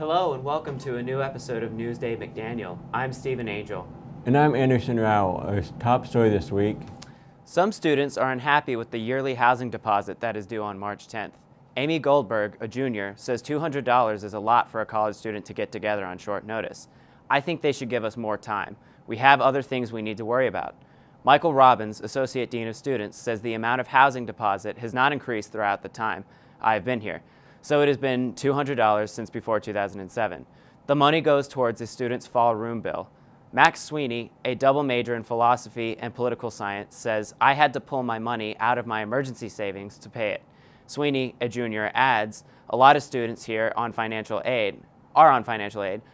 Hello and welcome to a new episode of NewsDay McDaniel. I'm Stephen Angel. And I'm Anderson Rowell. Our top story this week. Some students are unhappy with the yearly housing deposit that is due on March 10th. Amy Goldberg, a junior, says $200 is a lot for a college student to get together on short notice. I think they should give us more time. We have other things we need to worry about. Michael Robbins, Associate Dean of Students, says the amount of housing deposit has not increased throughout the time I have been here. So it has been $200 since before 2007. The money goes towards the student's fall room bill. Max Sweeney, a double major in philosophy and political science, says, I had to pull my money out of my emergency savings to pay it. Sweeney, a junior, adds, a lot of students here are on financial aid,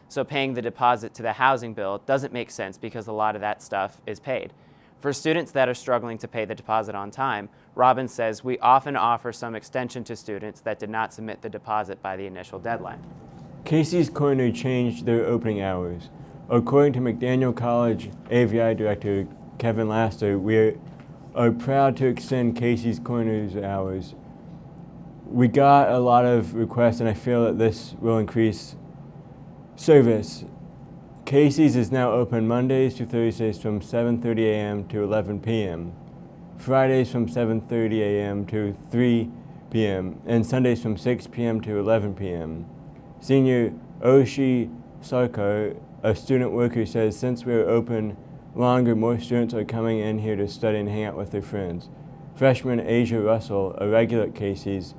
so paying the deposit to the housing bill doesn't make sense because a lot of that stuff is paid. For students that are struggling to pay the deposit on time, Robbins says we often offer some extension to students that did not submit the deposit by the initial deadline. Casey's Corner changed their opening hours. According to McDaniel College AVI Director Kevin Laster, we are proud to extend Casey's Corner's hours. We got a lot of requests and I feel that this will increase service. Casey's is now open Mondays to Thursdays from 7:30 a.m. to 11 p.m., Fridays from 7:30 a.m. to 3 p.m., and Sundays from 6 p.m. to 11 p.m. Senior Oshi Sarkar, a student worker, says since we're open longer, more students are coming in here to study and hang out with their friends. Freshman Asia Russell, a regular at Casey's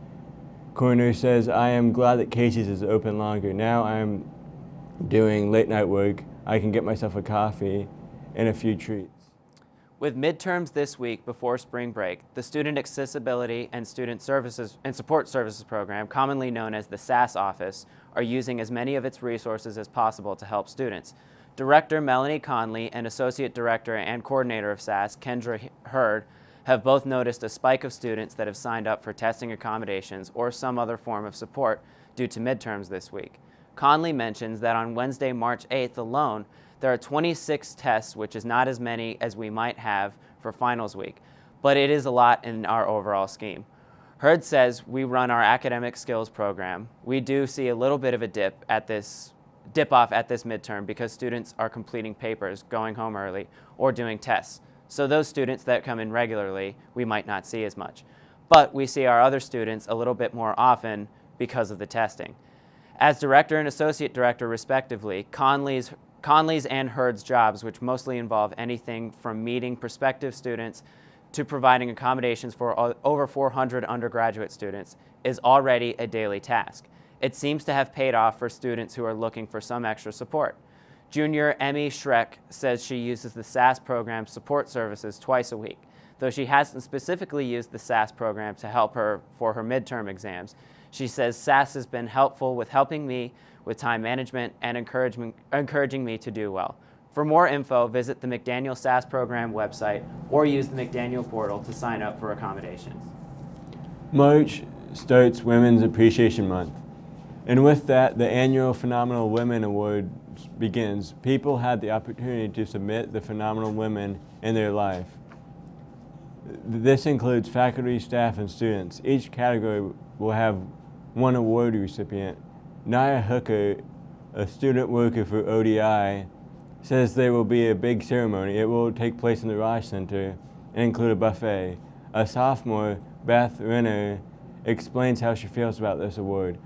Corner, says, I am glad that Casey's is open longer. Now I'm doing late night work, I can get myself a coffee and a few treats. With midterms this week before spring break, the Student Accessibility and Student Services and Support Services Program, commonly known as the SAS office, are using as many of its resources as possible to help students. Director Melanie Conley and Associate Director and Coordinator of SAS, Kendra Hurd, have both noticed a spike of students that have signed up for testing accommodations or some other form of support due to midterms this week. Conley mentions that on Wednesday, March 8th alone, there are 26 tests, which is not as many as we might have for finals week, but it is a lot in our overall scheme. Hurd says we run our academic skills program. We do see a little bit of a dip off at this midterm because students are completing papers, going home early, or doing tests. So those students that come in regularly, we might not see as much. But we see our other students a little bit more often because of the testing. As director and associate director, respectively, Conley's and Hurd's jobs, which mostly involve anything from meeting prospective students to providing accommodations for over 400 undergraduate students, is already a daily task. It seems to have paid off for students who are looking for some extra support. Junior Emmy Schreck says she uses the SAS program support services twice a week. Though she hasn't specifically used the SAS program to help her for her midterm exams, she says SAS has been helpful with helping me with time management and encouraging me to do well. For more info, visit the McDaniel SAS program website or use the McDaniel portal to sign up for accommodations. March starts Women's Appreciation Month. And with that, the annual Phenomenal Women Award begins. People had the opportunity to submit the phenomenal women in their life. This includes faculty, staff, and students. Each category will have one award recipient. Naya Hooker, a student worker for ODI, says there will be a big ceremony. It will take place in the Raj Center and include a buffet. A sophomore, Beth Renner, explains how she feels about this award.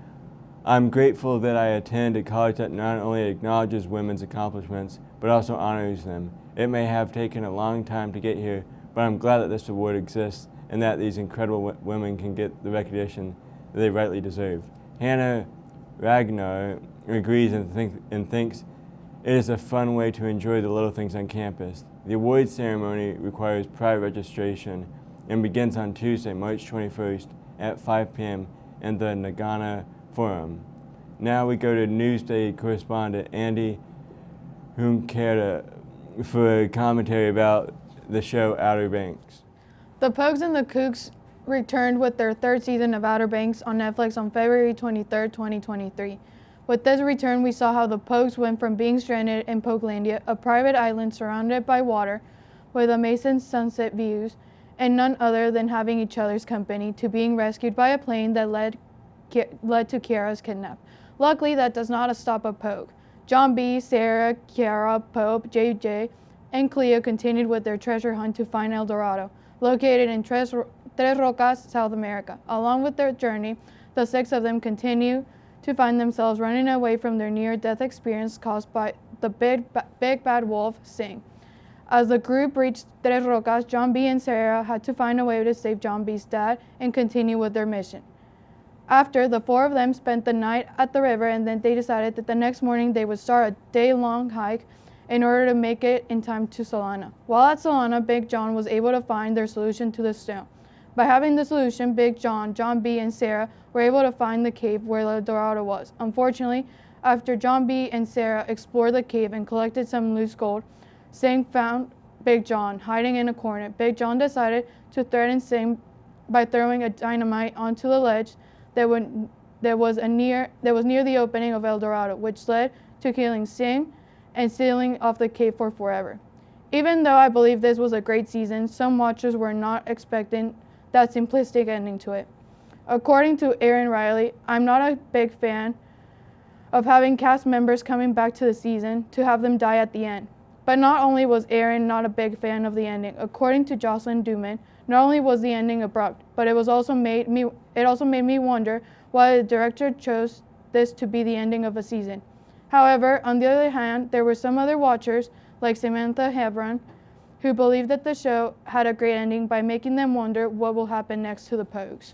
I'm grateful that I attend a college that not only acknowledges women's accomplishments, but also honors them. It may have taken a long time to get here, but I'm glad that this award exists and that these incredible women can get the recognition that they rightly deserve. Hannah Ragnar agrees and thinks it is a fun way to enjoy the little things on campus. The awards ceremony requires prior registration and begins on Tuesday, March 21st at 5 p.m. in the Nagana Forum. Now we go to Newsday correspondent Andy Hunkera for a commentary about the show Outer Banks. The Pogues and the Kooks returned with their third season of Outer Banks on Netflix on February 23, 2023. With this return, we saw how the Pogues went from being stranded in Pokelandia, a private island surrounded by water with amazing sunset views and none other than having each other's company, to being rescued by a plane that led to Kiara's kidnap. Luckily, that does not stop at Pogue. John B., Sarah, Kiara, Pope, JJ, and Cleo continued with their treasure hunt to find El Dorado, located in Tres Rocas, South America. Along with their journey, the 6 of them continue to find themselves running away from their near-death experience caused by the big bad wolf, Sing. As the group reached Tres Rocas, John B. and Sarah had to find a way to save John B.'s dad and continue with their mission. After, the 4 of them spent the night at the river, and then they decided that the next morning they would start a day-long hike in order to make it in time to Solana. While at Solana, Big John was able to find their solution to the snow. By having the solution, Big John, John B., and Sarah were able to find the cave where El Dorado was. Unfortunately, after John B. and Sarah explored the cave and collected some loose gold, Sing found Big John hiding in a corner. Big John decided to threaten Sing by throwing a dynamite onto the ledge that was near the opening of El Dorado, which led to killing Sing and sealing off the cave for forever. Even though I believe this was a great season, some watchers were not expecting that simplistic ending to it. According to Aaron Riley, I'm not a big fan of having cast members coming back to the season to have them die at the end. But not only was Aaron not a big fan of the ending, according to Jocelyn Duman, not only was the ending abrupt, but it also made me wonder why the director chose this to be the ending of a season. However, on the other hand, there were some other watchers, like Samantha Hebron, who believed that the show had a great ending by making them wonder what will happen next to the Pogues.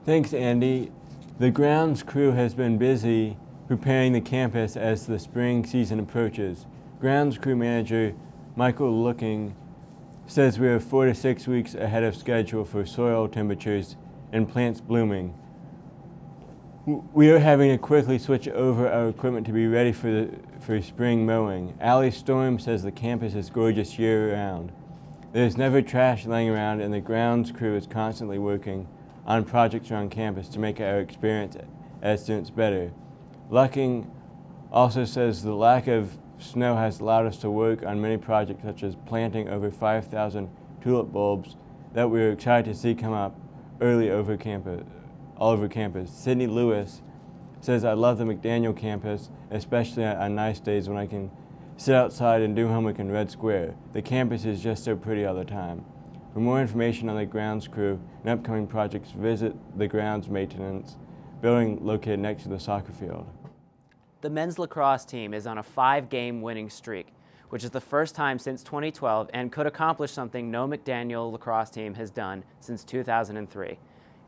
Thanks, Andy. The grounds crew has been busy preparing the campus as the spring season approaches. Grounds crew manager Michael Looking says we are 4 to 6 weeks ahead of schedule for soil temperatures and plants blooming. We are having to quickly switch over our equipment to be ready for spring mowing. Allie Storm says the campus is gorgeous year-round. There's never trash laying around, and the grounds crew is constantly working on projects around campus to make our experience as students better. Lucking also says the lack of snow has allowed us to work on many projects, such as planting over 5,000 tulip bulbs that we are excited to see come up early all over campus. Sydney Lewis says, I love the McDaniel campus, especially on nice days when I can sit outside and do homework in Red Square. The campus is just so pretty all the time. For more information on the grounds crew and upcoming projects, visit the grounds maintenance building located next to the soccer field. The men's lacrosse team is on a 5-game winning streak, which is the first time since 2012 and could accomplish something no McDaniel lacrosse team has done since 2003.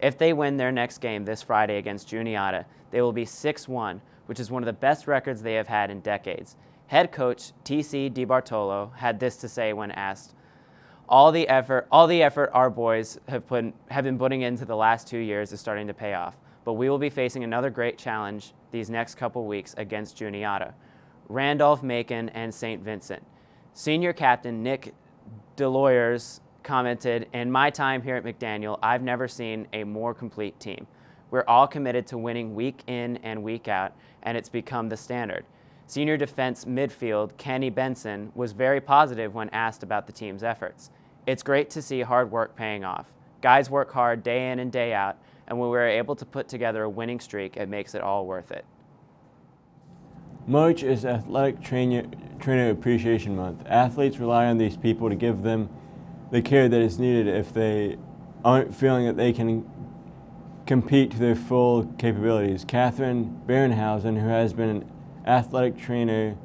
If they win their next game this Friday against Juniata, they will be 6-1, which is one of the best records they have had in decades. Head coach T.C. DiBartolo had this to say when asked, all the effort our boys have been putting into the last 2 years is starting to pay off, but we will be facing another great challenge these next couple weeks against Juniata, Randolph, Macon, and St. Vincent. Senior captain Nick Deloyers commented, in my time here at McDaniel, I've never seen a more complete team. We're all committed to winning week in and week out, and it's become the standard. Senior defense midfield Kenny Benson was very positive when asked about the team's efforts. It's great to see hard work paying off. Guys work hard day in and day out, and when we're able to put together a winning streak, it makes it all worth it. March is Athletic Trainer Appreciation Month. Athletes rely on these people to give them the care that is needed if they aren't feeling that they can compete to their full capabilities. Catherine Barenhausen, who has been an athletic trainer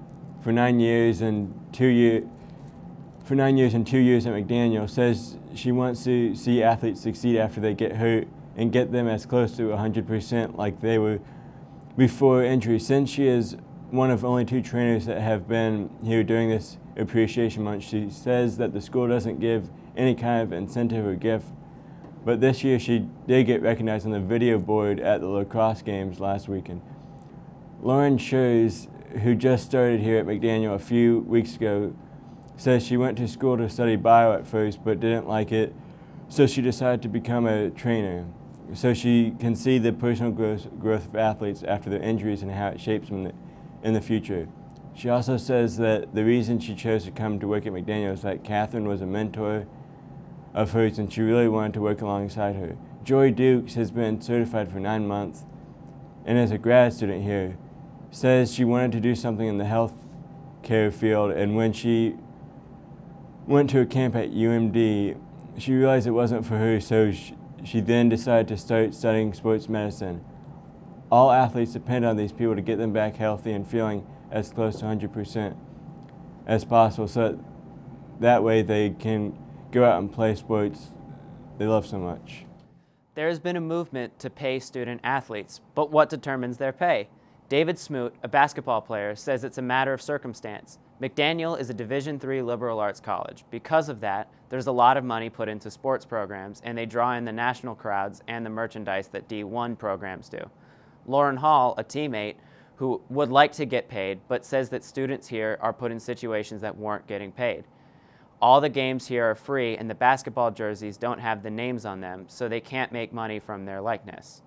for 9 years and 2 years at McDaniel, says she wants to see athletes succeed after they get hurt and get them as close to 100% like they were before injury. Since she is one of only 2 trainers that have been here during this Appreciation Month, she says that the school doesn't give any kind of incentive or gift, but this year she did get recognized on the video board at the lacrosse games last weekend. Lauren Schurz, who just started here at McDaniel a few weeks ago, says she went to school to study bio at first but didn't like it, so she decided to become a trainer, so she can see the personal growth of athletes after their injuries and how it shapes them in the future. She also says that the reason she chose to come to work at McDaniel is that Catherine was a mentor of hers and she really wanted to work alongside her. Joy Dukes has been certified for 9 months and is a grad student here, says she wanted to do something in the health care field, and when she went to a camp at UMD, she realized it wasn't for her, so she then decided to start studying sports medicine. All athletes depend on these people to get them back healthy and feeling as close to 100% as possible, so that way they can go out and play sports they love so much. There has been a movement to pay student athletes, but what determines their pay? David Smoot, a basketball player, says it's a matter of circumstance. McDaniel is a Division III liberal arts college. Because of that, there's a lot of money put into sports programs, and they draw in the national crowds and the merchandise that D1 programs do. Lauren Hall, a teammate, who would like to get paid, but says that students here are put in situations that weren't getting paid. All the games here are free, and the basketball jerseys don't have the names on them, so they can't make money from their likeness.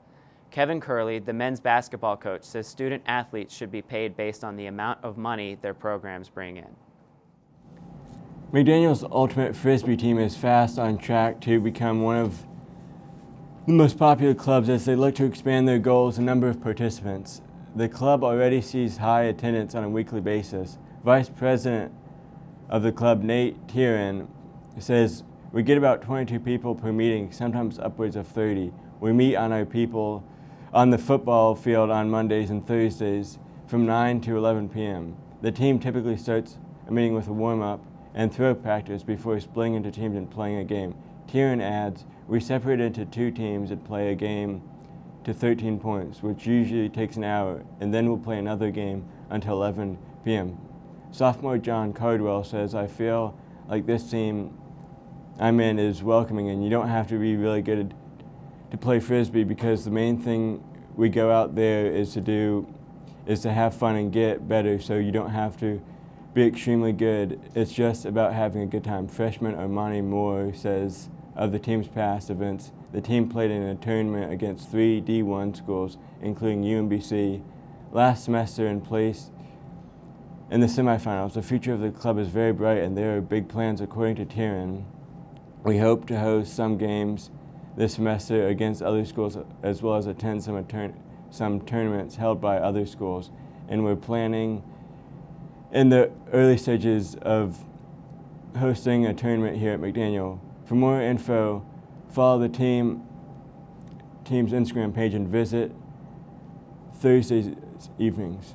Kevin Curley, the men's basketball coach, says student athletes should be paid based on the amount of money their programs bring in. McDaniel's Ultimate Frisbee team is fast on track to become one of the most popular clubs as they look to expand their goals and number of participants. The club already sees high attendance on a weekly basis. Vice President of the club, Nate Tieran, says, "We get about 22 people per meeting, sometimes upwards of 30. We meet on the football field on Mondays and Thursdays from 9 to 11 p.m. The team typically starts a meeting with a warm-up and throw practice before splitting into teams and playing a game." Tieran adds, "We separate into 2 teams and play a game to 13 points, which usually takes an hour, and then we'll play another game until 11 p.m. Sophomore John Cardwell says, "I feel like this team I'm in is welcoming, and you don't have to be really good to play Frisbee because the main thing we go out there is to have fun and get better, so you don't have to be extremely good. It's just about having a good time." Freshman Armani Moore says of the team's past events, the team played in a tournament against 3 D1 schools, including UMBC, last semester and placed in the semifinals. The future of the club is very bright, and there are big plans, according to Tieran. "We hope to host some games this semester against other schools, as well as attend some tournaments held by other schools, and we're planning in the early stages of hosting a tournament here at McDaniel." For more info, follow the team's Instagram page and visit Thursdays evenings.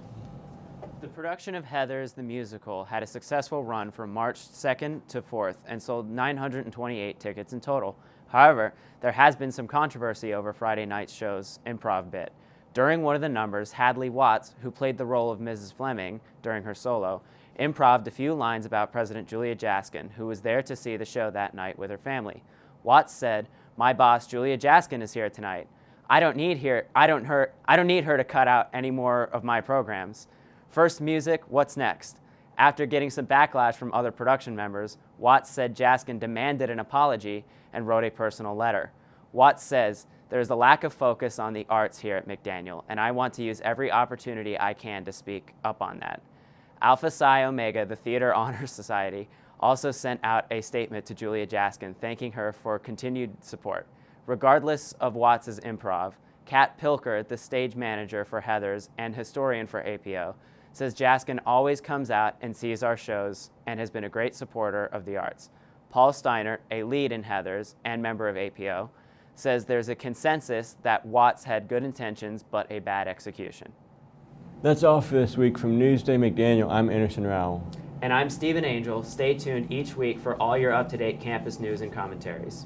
The production of Heathers the Musical had a successful run from March 2nd to 4th and sold 928 tickets in total. However, there has been some controversy over Friday night's show's improv bit. During one of the numbers, Hadley Watts, who played the role of Mrs. Fleming during her solo, improv'd a few lines about President Julia Jaskin, who was there to see the show that night with her family. Watts said, "My boss, Julia Jaskin, is here tonight. I don't need her to cut out any more of my programs. First music, what's next?" After getting some backlash from other production members, Watts said Jaskin demanded an apology and wrote a personal letter. Watts says, "There is a lack of focus on the arts here at McDaniel, and I want to use every opportunity I can to speak up on that." Alpha Psi Omega, the Theater Honor Society, also sent out a statement to Julia Jaskin thanking her for continued support. Regardless of Watts' improv, Kat Pilker, the stage manager for Heathers and historian for APO, says Jaskin always comes out and sees our shows and has been a great supporter of the arts. Paul Steiner, a lead in Heathers and member of APO, says there's a consensus that Watts had good intentions but a bad execution. That's all for this week. From NewsDay McDaniel, I'm Anderson Rowell. And I'm Stephen Angel. Stay tuned each week for all your up-to-date campus news and commentaries.